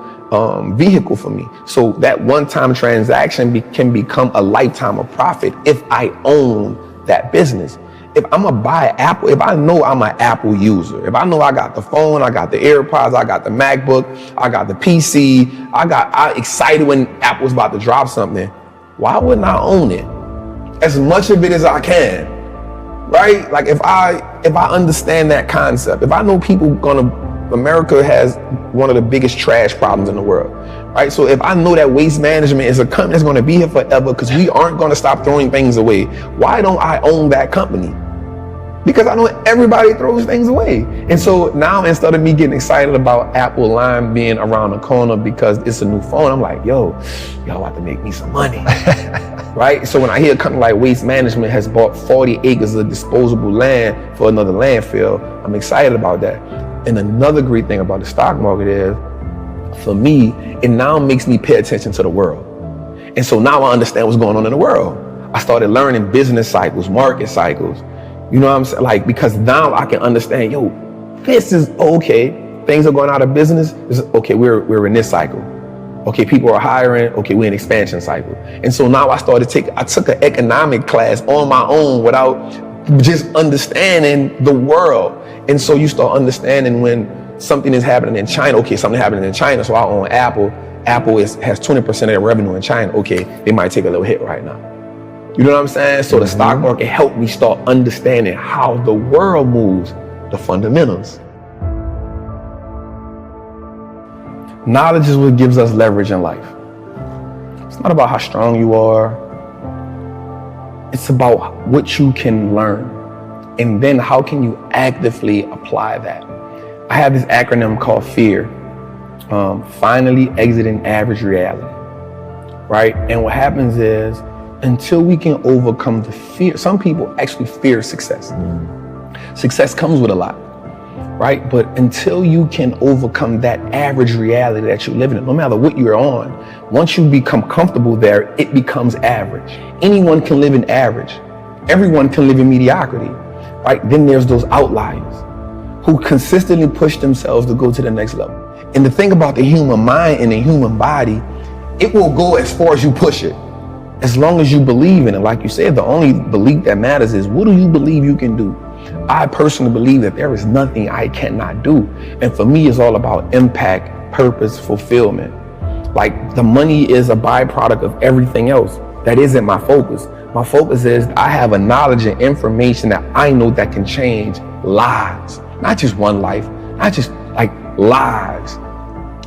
Speaker 17: vehicle for me. So that one-time transaction can become a lifetime of profit if I own that business. if I'm gonna buy Apple, if I know I'm an Apple user, if I know I got the phone, I got the AirPods, I got the MacBook, I got the PC, I'm excited when Apple's about to drop something, why wouldn't I own it? As much of it as I can, right? Like if I understand that concept, if I know America has one of the biggest trash problems in the world, right? So if I know that Waste Management is a company that's gonna be here forever because we aren't gonna stop throwing things away, why don't I own that company? Because I know everybody throws things away. And so now instead of me getting excited about Apple Lime being around the corner because it's a new phone, I'm like, yo, y'all about to make me some money, right? So when I hear a company like Waste Management has bought 40 acres of disposable land for another landfill, I'm excited about that. And another great thing about the stock market is, for me, it now makes me pay attention to the world. And so now I understand what's going on in the world. I started learning business cycles, market cycles. You know what I'm saying? Like, because now I can understand, yo, this is okay. Things are going out of business. Okay, we're in this cycle. Okay, people are hiring. Okay, we're in expansion cycle. And so now I took an economic class on my own without just understanding the world. And so you start understanding when something is happening in China. Okay, something happening in China, so I own Apple. Apple has 20% of their revenue in China. Okay, they might take a little hit right now. You know what I'm saying? So the stock market helped me start understanding how the world moves, the fundamentals. Knowledge is what gives us leverage in life. It's not about how strong you are. It's about what you can learn. And then how can you actively apply that? I have this acronym called FEAR. Finally exiting average reality, right? And what happens is, until we can overcome the fear, some people actually fear success. Success comes with a lot, right? But until you can overcome that average reality that you're living in, no matter what you're on, once you become comfortable there, it becomes average. Anyone can live in average. Everyone can live in mediocrity, right? Then there's those outliers who consistently push themselves to go to the next level. And the thing about the human mind and the human body, it will go as far as you push it. As long as you believe in it. Like you said, the only belief that matters is, what do you believe you can do? I personally believe that there is nothing I cannot do. And for me, it's all about impact, purpose, fulfillment. Like, the money is a byproduct of everything else. That isn't my focus. My focus is I have a knowledge and information that I know that can change lives. Not just one life, not just like lives.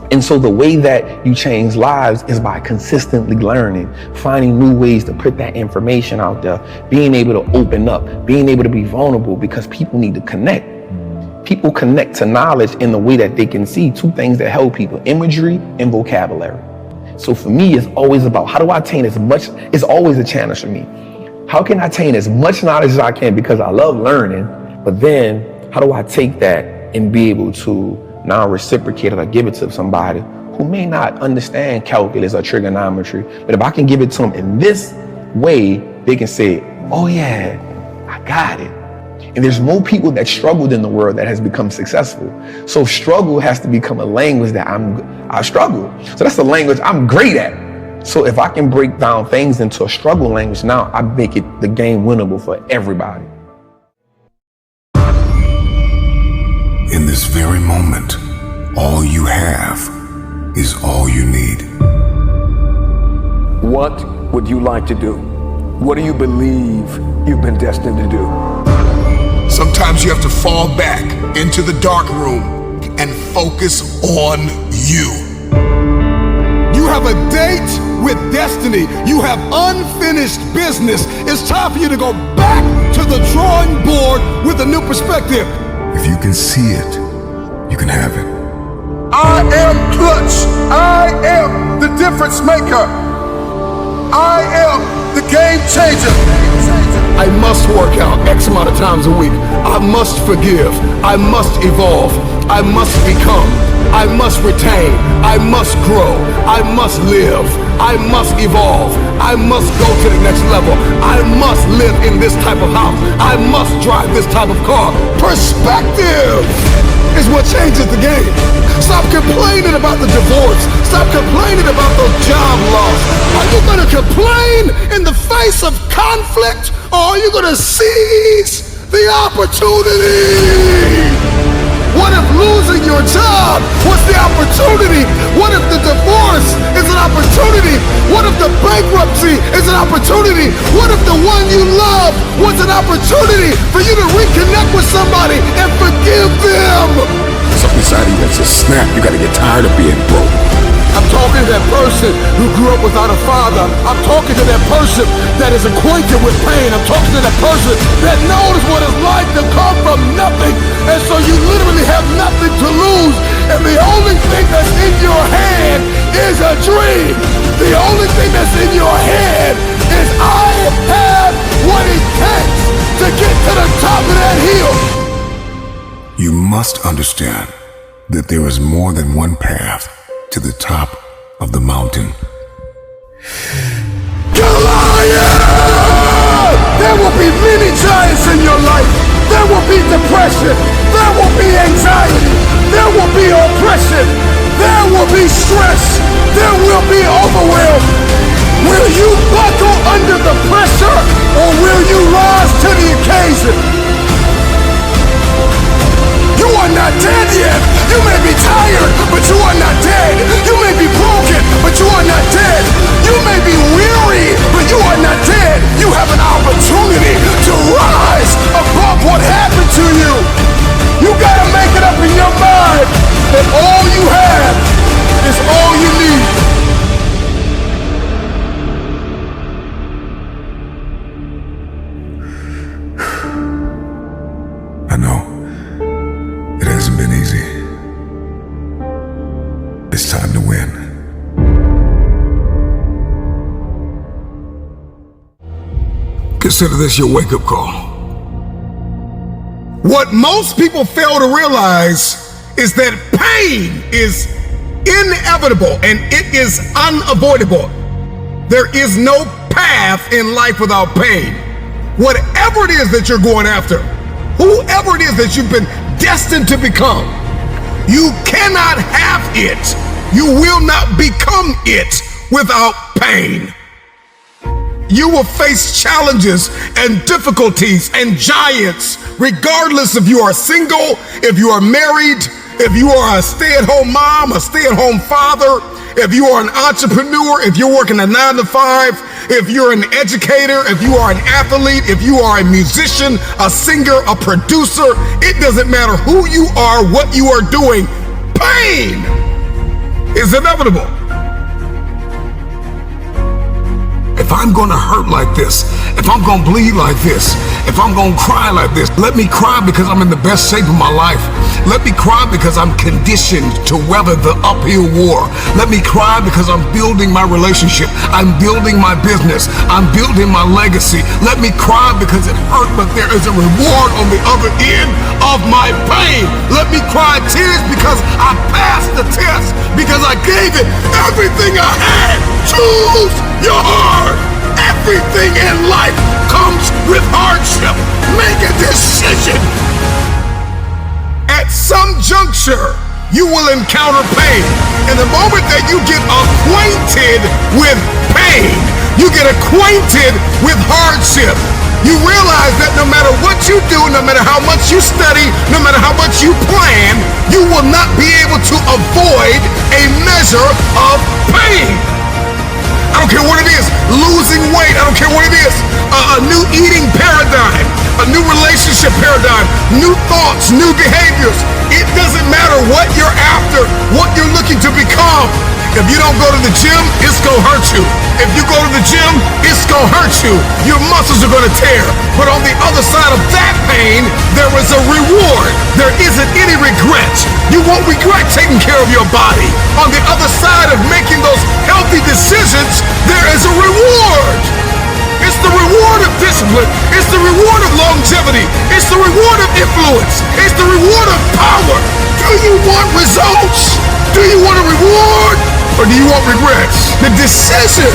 Speaker 17: And so the way that you change lives is by consistently learning, finding new ways to put that information out there, being able to open up, being able to be vulnerable, because people need to connect. People connect to knowledge in the way that they can see two things that help people: imagery and vocabulary. So for me, it's always about, how do I attain as much? It's always a challenge for me. How can I attain as much knowledge as I can, because I love learning, but then how do I take that and be able to now reciprocate it or give it to somebody who may not understand calculus or trigonometry, but if I can give it to them in this way, they can say, oh yeah, I got it. And there's more people that struggled in the world that has become successful. So struggle has to become a language that I struggle. So that's the language I'm great at. So if I can break down things into a struggle language, now I make it the game winnable for everybody.
Speaker 18: In this very moment, all you have is all you need.
Speaker 19: What would you like to do? What do you believe you've been destined to do?
Speaker 18: Sometimes you have to fall back into the dark room and focus on you.
Speaker 8: You have a date with destiny. You have unfinished business. It's time for you to go back to the drawing board with a new perspective.
Speaker 18: If you can see it, you can have it.
Speaker 1: I am clutch. I am the difference maker. I am the game changer.
Speaker 8: I must work out X amount of times a week. I must forgive. I must evolve. I must become. I must retain. I must grow. I must live. I must evolve. I must go to the next level. I must live in this type of house. I must drive this type of car. Perspective is what changes the game. Stop complaining about the divorce. Stop complaining about the job loss. Are you going to complain in the face of conflict, or are you going to seize the opportunity? What if losing your job was the opportunity? What if the divorce is an opportunity? What if the bankruptcy is an opportunity? What if the one you love was an opportunity for you to reconnect with somebody and forgive them?
Speaker 18: Something inside of you that says, snap, you gotta get tired of being broke.
Speaker 8: I'm talking to that person who grew up without a father. I'm talking to that person that is acquainted with pain. I'm talking to that person that knows what it's like to come from nothing. And so you literally have nothing to lose. And the only thing that's in your head is a dream. The only thing that's in your head is I have what it takes to get to the top of that hill.
Speaker 18: You must understand that there is more than one path to the top of the mountain.
Speaker 8: Goliath! There will be many giants in your life. There will be depression. There will be anxiety. There will be oppression. There will be stress. There will be overwhelm. Will you buckle under the pressure, or will you rise to the occasion? You are not dead yet. You may be tired, but you are not dead. You may be broken, but you are not dead. You may be weary, but you are not dead. You have an opportunity to rise above what happened to you. You gotta make it up in your mind that all you have is all you need.
Speaker 18: I know. It hasn't been easy. It's time to win. Consider this your wake-up call.
Speaker 8: What most people fail to realize is that pain is inevitable and it is unavoidable. There is no path in life without pain. Whatever it is that you're going after, whoever it is that you've been destined to become, you cannot have it. You will not become it without pain. You will face challenges and difficulties and giants, regardless if you are single, if you are married, if you are a stay-at-home mom, a stay-at-home father, if you are an entrepreneur, if you're working a 9-to-5, if you're an educator, if you are an athlete, if you are a musician, a singer, a producer, it doesn't matter who you are, what you are doing, pain is inevitable.
Speaker 18: If I'm gonna hurt like this, if I'm gonna bleed like this, if I'm gonna cry like this, let me cry because I'm in the best shape of my life. Let me cry because I'm conditioned to weather the uphill war. Let me cry because I'm building my relationship. I'm building my business. I'm building my legacy. Let me cry because it hurt, but there is a reward on the other end of my pain. Let me cry tears because I passed the test, because I gave it everything I had. Choose your heart. Everything in life comes with hardship. Make a decision.
Speaker 8: At some juncture, you will encounter pain. And the moment that you get acquainted with pain, you get acquainted with hardship, you realize that no matter what you do, no matter how much you study, no matter how much you plan, you will not be able to avoid a measure of pain. I don't care what it is, losing weight, I don't care what it is, a new eating paradigm, a new relationship paradigm, new thoughts, new behaviors. It doesn't matter what you're after, what you're looking to become. If you don't go to the gym, it's gonna hurt you. If you go to the gym, it's gonna hurt you. Your muscles are gonna tear. But on the other side of that pain, there is a reward. There isn't any regret. You won't regret taking care of your body. On the other side of making those healthy decisions, there is a reward. It's the reward of discipline. It's the reward of longevity. It's the reward of influence. It's the reward of power. Do you want results? Do you want a reward? Or do you want regrets? The decision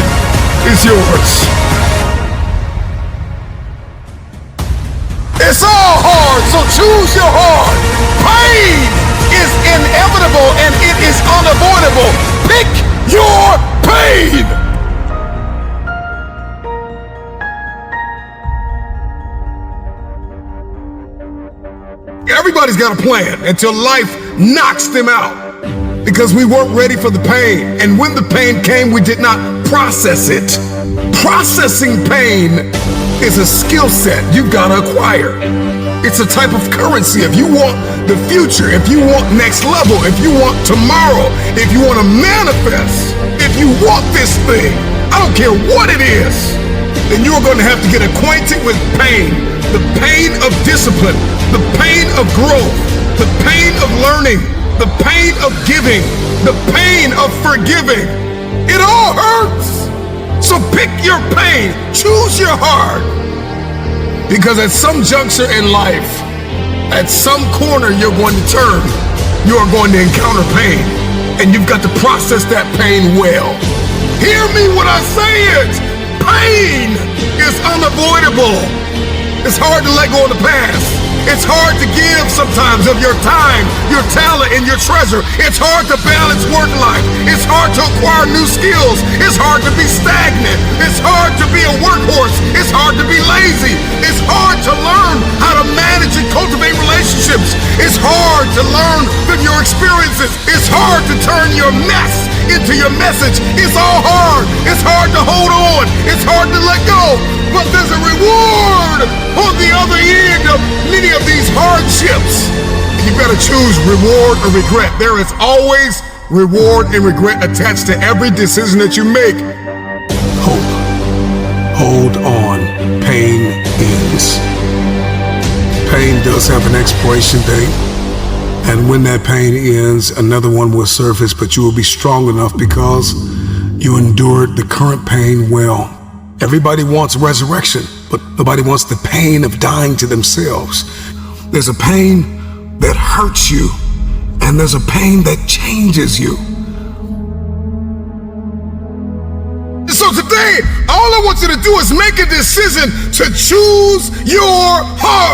Speaker 8: is yours. It's all hard, so choose your heart. Pain is inevitable and it is unavoidable. Pick your pain.
Speaker 18: Everybody's got a plan until life knocks them out because we weren't ready for the pain. And when the pain came, we did not process it. Processing pain is a skill set you've got to acquire. It's a type of currency. If you want the future, if you want next level, if you want tomorrow, if you want to manifest, if you want this thing, I don't care what it is, then you're going to have to get acquainted with pain. The pain of discipline, the pain of growth, the pain of learning, the pain of giving, the pain of forgiving. It all hurts. So pick your pain, choose your heart. Because at some juncture in life, at some corner you're going to turn, you are going to encounter pain. And you've got to process that pain well. Hear me when I say it. Pain is unavoidable. It's hard to let go of the past. It's hard to give sometimes of your time, your talent, and your treasure. It's hard to balance work life. It's hard to acquire new skills. It's hard to be stagnant. It's hard to be a workhorse. It's hard to be lazy. It's hard to learn how to manage and cultivate relationships. It's hard to learn from your experiences. It's hard to turn your mess into your message. It's all hard. It's hard to hold on. It's hard to let go. But there's a reward on the other end of many of these hardships. You better choose reward or regret. There is always reward and regret attached to every decision that you make. Hope. Hold on. Pain ends. Pain does have an expiration date. And when that pain ends, another one will surface, but you will be strong enough because you endured the current pain well. Everybody wants resurrection, but nobody wants the pain of dying to themselves. There's a pain that hurts you, and there's a pain that changes you. So today, all I want you to do is make a decision to choose your heart.